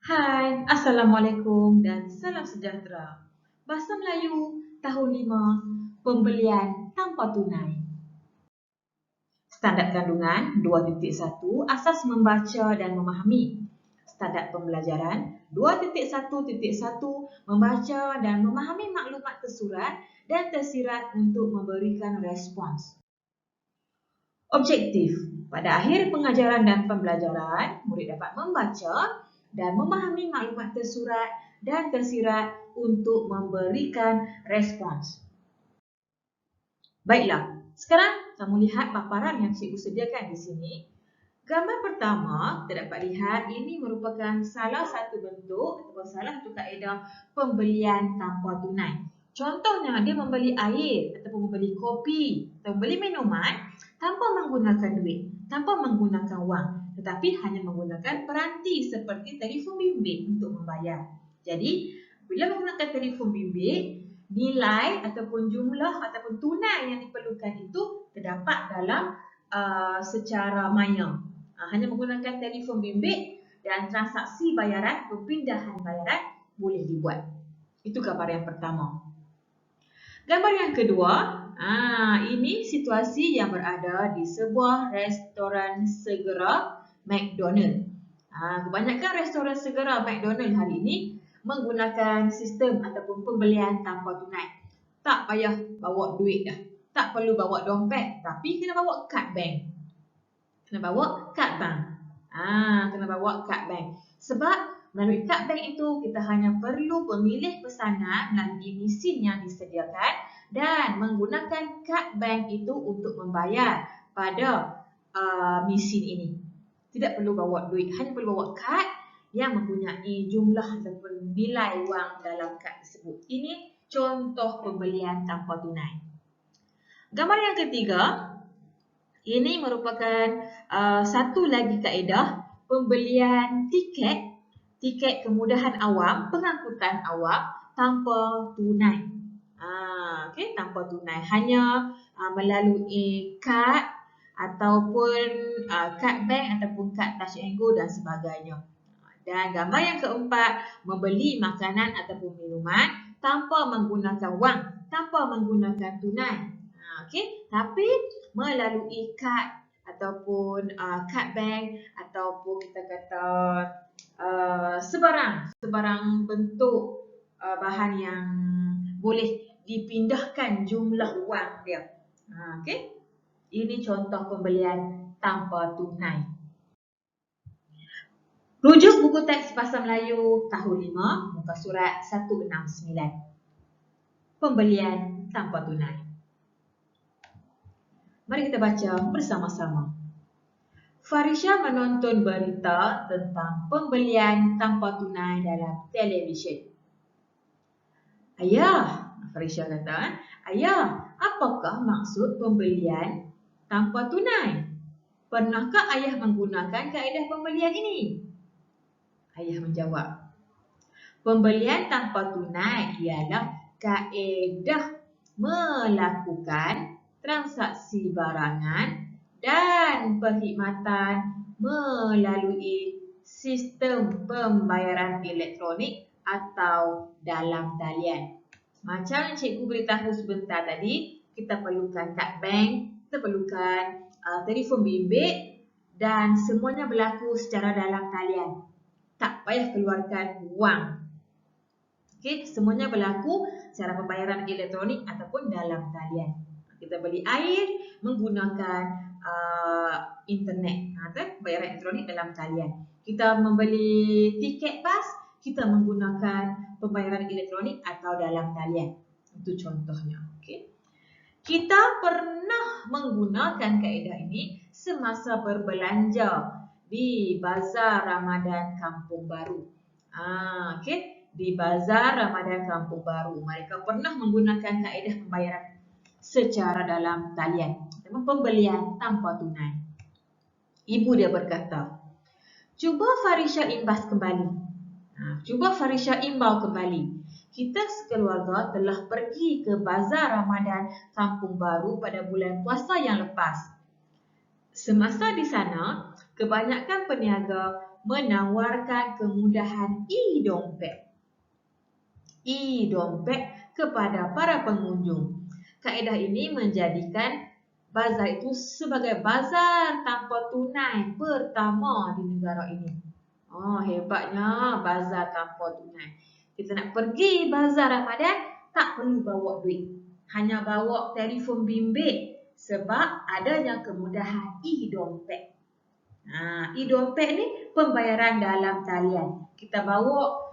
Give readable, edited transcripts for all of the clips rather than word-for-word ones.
Hai, Assalamualaikum dan salam sejahtera. Bahasa Melayu tahun 5, pembelian tanpa tunai. Standard kandungan 2.1, asas membaca dan memahami. Standard pembelajaran 2.1.1, membaca dan memahami maklumat tersurat dan tersirat untuk memberikan respons. Objektif. Pada akhir pengajaran dan pembelajaran, murid dapat membaca dan memahami maklumat tersurat dan tersirat untuk memberikan respons. Baiklah, sekarang kamu lihat paparan yang cikgu sediakan di sini. Gambar pertama, kita dapat lihat ini merupakan salah satu bentuk ataupun salah satu kaedah pembelian tanpa tunai. Contohnya, dia membeli air ataupun membeli kopi atau membeli minuman tanpa menggunakan duit, tanpa menggunakan wang, tetapi hanya menggunakan peranti seperti telefon bimbit untuk membayar. Jadi, bila menggunakan telefon bimbit, nilai ataupun jumlah ataupun tunai yang diperlukan itu terdapat dalam secara maya. Hanya menggunakan telefon bimbit dan transaksi bayaran, perpindahan bayaran boleh dibuat. Itu gambar yang pertama. Gambar yang kedua, ini situasi yang berada di sebuah restoran segera McDonald. Kebanyakan restoran segera McDonald hari ini menggunakan sistem ataupun pembelian tanpa tunai. Tak payah bawa duit dah. Tak perlu bawa dompet, tapi kena bawa kad bank. Kena bawa kad bank. Kena bawa kad bank. Sebab melalui kad bank itu, kita hanya perlu memilih pesanan melalui mesin yang disediakan dan menggunakan kad bank itu untuk membayar pada mesin ini. Tidak perlu bawa duit, hanya perlu bawa kad yang mempunyai jumlah ataupun nilai wang dalam kad tersebut. Ini contoh pembelian tanpa tunai. Gambar yang ketiga, ini merupakan satu lagi kaedah pembelian tiket kemudahan awam, pengangkutan awam tanpa tunai. Tanpa tunai, hanya melalui kad ataupun kad bank ataupun kad touch and go dan sebagainya. Dan gambar yang keempat, membeli makanan ataupun minuman tanpa menggunakan wang, tanpa menggunakan tunai. Tapi melalui kad ataupun kad bank ataupun kita kata sebarang bentuk bahan yang boleh dipindahkan jumlah wang dia. Ini contoh pembelian tanpa tunai. Rujuk buku teks Bahasa Melayu tahun 5, muka surat 169. Pembelian tanpa tunai. Mari kita baca bersama-sama. Farisha menonton berita tentang pembelian tanpa tunai dalam televisyen. Ayah, Farisha kata, ayah, apakah maksud pembelian tanpa tunai? Pernahkah ayah menggunakan kaedah pembelian ini? Ayah menjawab, pembelian tanpa tunai ialah kaedah melakukan transaksi barangan dan perkhidmatan melalui sistem pembayaran elektronik atau dalam talian. Macam yang cikgu beritahu sebentar tadi, kita perlukan kad bank, kita perlukan telefon bimbit dan semuanya berlaku secara dalam talian. Tak payah keluarkan wang. Semuanya berlaku secara pembayaran elektronik ataupun dalam talian. Kita beli air menggunakan internet, pembayaran elektronik dalam talian. Kita membeli tiket bas, kita menggunakan pembayaran elektronik atau dalam talian. Itu contohnya. Kita pernah menggunakan kaedah ini semasa berbelanja di Bazar Ramadan Kampung Baru. Di Bazar Ramadan Kampung Baru, mereka pernah menggunakan kaedah pembayaran secara dalam talian, pembelian tanpa tunai. Ibu dia berkata, cuba Farisha imbas kembali. Cuba Farisha imbau kembali. Kita sekeluarga telah pergi ke Bazar Ramadan Kampung Baru pada bulan puasa yang lepas. Semasa di sana, kebanyakan peniaga menawarkan kemudahan e-dompet. E-dompet kepada para pengunjung. Kaedah ini menjadikan bazar itu sebagai bazar tanpa tunai pertama di negara ini. Oh, hebatnya bazar tanpa tunai. Kita nak pergi bazar Ramadan, tak perlu bawa duit. Hanya bawa telefon bimbit sebab adanya kemudahan e-dompet. E-dompet ni pembayaran dalam talian. Kita bawa,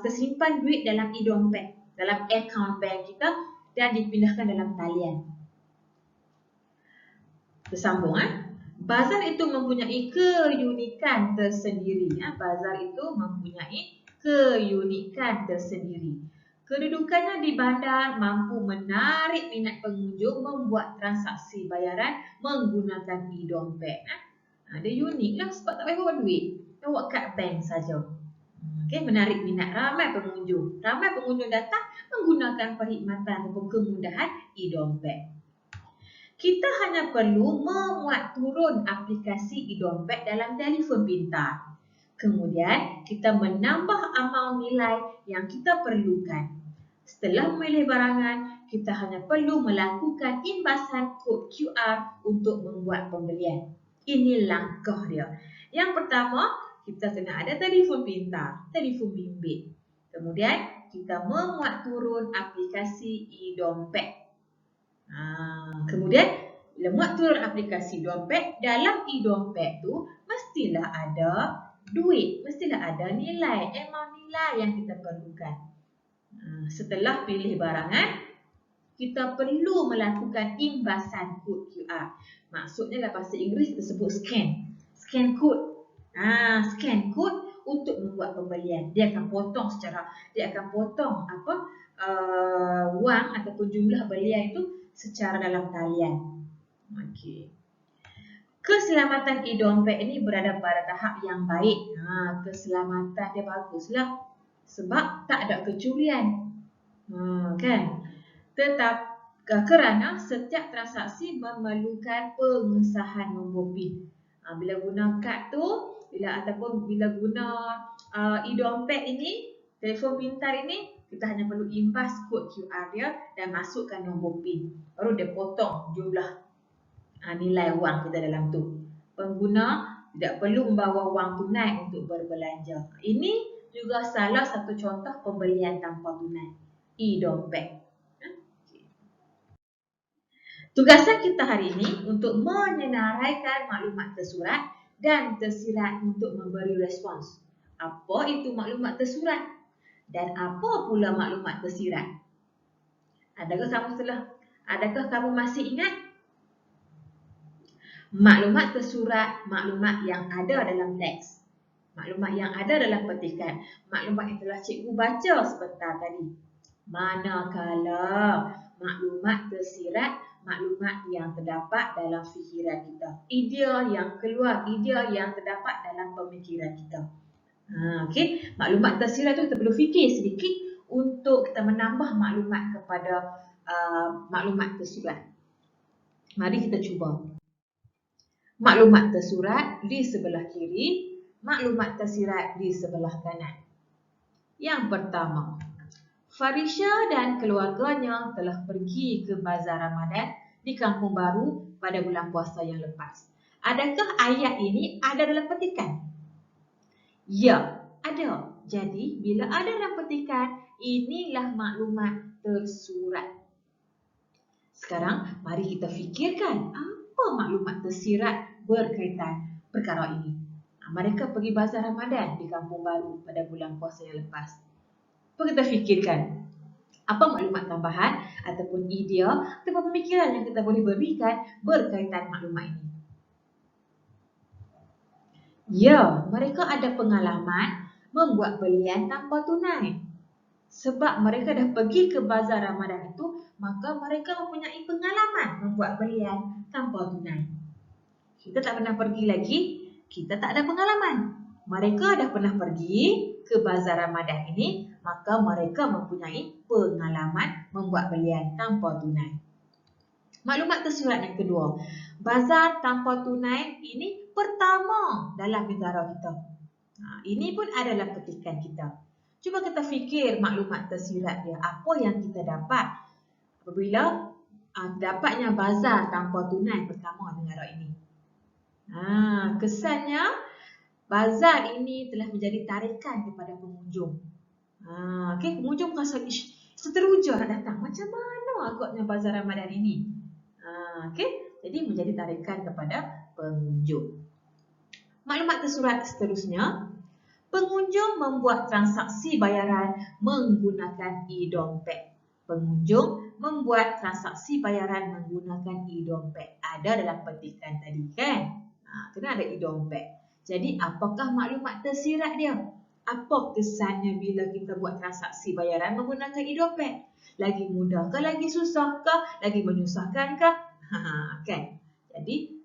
tersimpan duit dalam e-dompet, dalam akaun bank kita dan dipindahkan dalam talian. Bersambung. Bazar itu mempunyai keunikan tersendiri. Bazar itu mempunyai keunikan tersendiri. Kedudukannya di bandar mampu menarik minat pengunjung membuat transaksi bayaran menggunakan e-dompet. Dia unik lah sebab tak payah bawa duit. Bawa kad bank saja. Okay, menarik minat ramai pengunjung. Ramai pengunjung datang menggunakan perkhidmatan ataupun kemudahan e-dompet. Kita hanya perlu memuat turun aplikasi e-dompet dalam telefon pintar. Kemudian, kita menambah amaun nilai yang kita perlukan. Setelah memilih barangan, kita hanya perlu melakukan imbasan kod QR untuk membuat pembelian. Ini langkah dia. Yang pertama, kita kena ada telefon pintar, telefon bimbit. Kemudian, kita memuat turun aplikasi e-dompet. Kemudian, bila muat turun aplikasi dompet, dalam e-dompet tu mestilah ada duit, mestilah ada nilai, amount nilai yang kita perlukan. Setelah pilih barangan, kita perlu melakukan imbasan kod QR. Maksudnya dalam bahasa Inggeris kita sebut scan. Scan kod. Scan kod untuk membuat pembelian. Dia akan potong wang ataupun jumlah belian itu secara dalam talian. Okey. Keselamatan e-dompet ini berada pada tahap yang baik. Keselamatan dia baguslah sebab tak ada kecurian. Kan? Kerana setiap transaksi memerlukan pengesahan nombor PIN. Bila guna kad tu, bila guna e-dompet ini, telefon pintar ini, kita hanya perlu imbas kod QR dia dan masukkan nombor PIN. Baru dia potong jumlah nilai wang kita dalam tu. Pengguna tidak perlu membawa wang tunai untuk berbelanja. Ini juga salah satu contoh pembelian tanpa tunai, e-dompet. Tugasan kita hari ini untuk menyenaraikan maklumat tersurat dan tersirat untuk memberi respons. Apa itu maklumat tersurat? Dan apa pula maklumat tersirat? Adakah kamu masih ingat? Maklumat tersurat, maklumat yang ada dalam teks. Maklumat yang ada dalam petikan. Maklumat yang telah cikgu baca sebentar tadi. Manakala maklumat tersirat, maklumat yang terdapat dalam fikiran kita. Idea yang keluar, idea yang terdapat dalam pemikiran kita. Okay. Maklumat tersirat tu kita perlu fikir sedikit untuk kita menambah maklumat kepada maklumat tersurat. Mari kita cuba. Maklumat tersurat di sebelah kiri, maklumat tersirat di sebelah kanan. Yang pertama, Farisha dan keluarganya telah pergi ke bazar Ramadan di Kampung Baru pada bulan puasa yang lepas. Adakah ayat ini ada dalam petikan? Ya, ada. Jadi, bila ada dalam petikan, inilah maklumat tersurat. Sekarang, mari kita fikirkan apa maklumat tersirat berkaitan perkara ini. Mereka pergi bazar Ramadan di Kampung Baru pada bulan puasa yang lepas. Apa kita fikirkan? Apa maklumat tambahan ataupun idea ataupun pemikiran yang kita boleh berikan berkaitan maklumat ini? Ya, mereka ada pengalaman membuat belian tanpa tunai. Sebab mereka dah pergi ke bazar Ramadan itu, maka mereka mempunyai pengalaman membuat belian tanpa tunai. Kita tak pernah pergi lagi, kita tak ada pengalaman. Mereka dah pernah pergi ke bazar Ramadan ini, maka mereka mempunyai pengalaman membuat belian tanpa tunai. Maklumat tersurat yang kedua, bazar tanpa tunai ini pertama dalam negara kita. Ini pun adalah petikan kita. Cuba kita fikir maklumat tersirat dia. Apa yang kita dapat apabila dapatnya bazar tanpa tunai pertama dengan rok ini. Kesannya bazar ini telah menjadi tarikan kepada pengunjung. Pengunjung rasa seteruja nak datang. Macam mana agaknya bazar Ramadan ini? Jadi menjadi tarikan kepada pengunjung. Maklumat tersurat seterusnya, pengunjung membuat transaksi bayaran menggunakan e-dompet. Pengunjung membuat transaksi bayaran menggunakan e-dompet. Ada dalam petikan tadi kan? Kena ada e-dompet. Jadi apakah maklumat tersirat dia? Apa kesannya bila kita buat transaksi bayaran menggunakan e-dompet? Lagi mudah ke, lagi susah ke, lagi menyusahkan ke? Kan? Jadi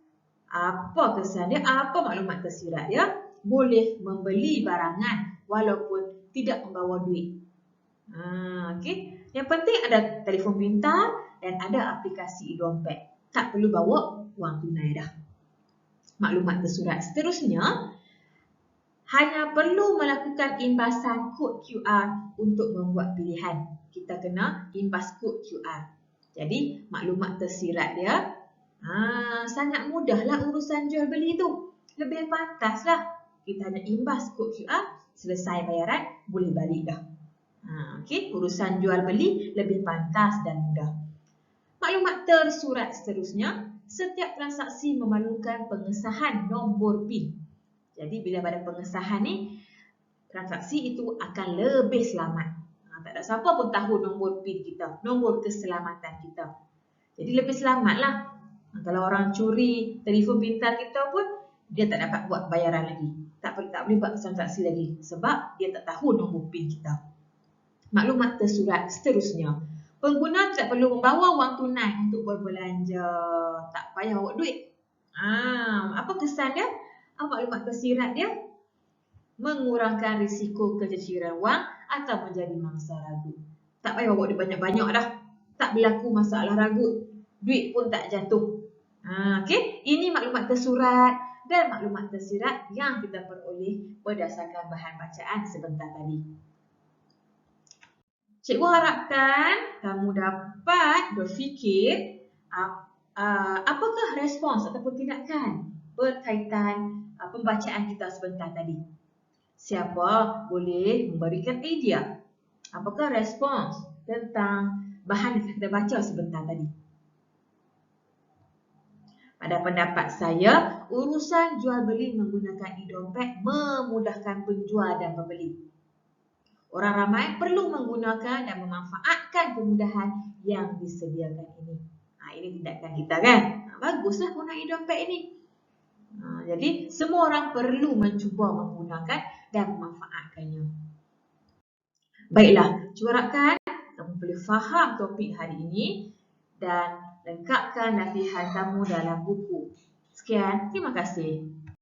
apa kesan dia? Apa maklumat tersirat dia? Boleh membeli barangan walaupun tidak membawa duit. Yang penting ada telefon pintar dan ada aplikasi e-dompet. Tak perlu bawa wang tunai dah. Maklumat tersurat seterusnya, hanya perlu melakukan imbasan kod QR untuk membuat pilihan. Kita kena imbas kod QR. Jadi maklumat tersirat dia sangat mudahlah urusan jual beli tu. Lebih pantaslah kita hanya imbas kod QR, selesai bayaran, boleh balik dah. Urusan jual beli lebih pantas dan mudah. Maklumat tersurat seterusnya, setiap transaksi memerlukan pengesahan nombor PIN. Jadi bila pada pengesahan ni, transaksi itu akan lebih selamat. Tak ada siapa pun tahu nombor PIN kita, nombor keselamatan kita. Jadi lebih selamatlah. Kalau orang curi telefon pintar kita pun, dia tak dapat buat bayaran lagi. Tak boleh buat transaksi lagi sebab dia tak tahu nombor PIN kita. Maklumat tersurat seterusnya, pengguna tidak perlu membawa wang tunai untuk berbelanja. Tak payah bawa duit. Apa kesan dia? Apa maklumat tersirat dia? Mengurangkan risiko kececiran wang atau menjadi mangsa ragut. Tak payah bawa duit banyak-banyak dah. Tak berlaku masalah ragut. Duit pun tak jatuh. Ini maklumat tersurat dan maklumat tersirat yang kita peroleh berdasarkan bahan bacaan sebentar tadi. Cikgu harapkan kamu dapat berfikir apakah respons ataupun tindakan berkaitan pembacaan kita sebentar tadi. Siapa boleh memberikan idea? Apakah respons tentang bahan yang kita baca sebentar tadi? Pada pendapat saya, urusan jual beli menggunakan e-dompet memudahkan penjual dan pembeli. Orang ramai perlu menggunakan dan memanfaatkan kemudahan yang disediakan ini. Ini tindakan kita kan? Baguslah guna e-dompet ini. Jadi semua orang perlu mencuba menggunakan dan memanfaatkannya. Baiklah, cuba harapkan kamu boleh faham topik hari ini dan lengkapkan latihan kamu dalam buku. Sekian, terima kasih.